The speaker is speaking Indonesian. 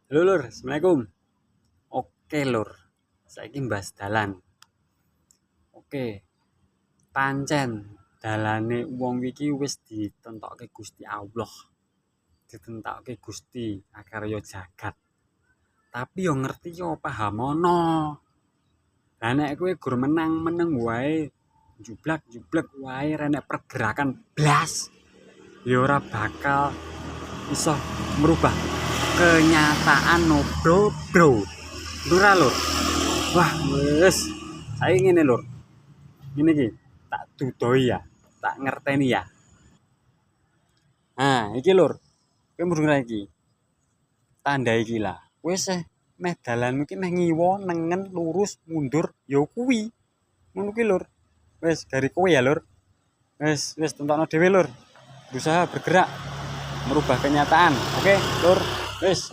Halo Lur, Assalamualaikum. Oke Lur, saiki mbahas dalan. Oke, pancen dalane wong iki wis ditentokke Gusti Allah. Ditentokke Gusti akarya jagat. Tapi yo ngerti yo pahamono. Lah nek kowe gur menang-meneng wae, jublak-jublek wae renek pergerakan blas, ya ora bakal iso merubah kenyataan no bro. Lura lur. Wah, wes. Saiki ngene lur. Ngene iki, tak dudoi ya, tak ngerteni ya. Nah, iki lur. Kowe mrung iki. Tanda iki lah. Wis meh dalanmu iki meh ngiwa, nengen, lurus, mundur, ya kuwi. Ngono kuwi lur. Wis gari kowe ya lur. Wis tentokno dhewe lur. Berusaha bergerak merubah kenyataan. Oke, lur. Wis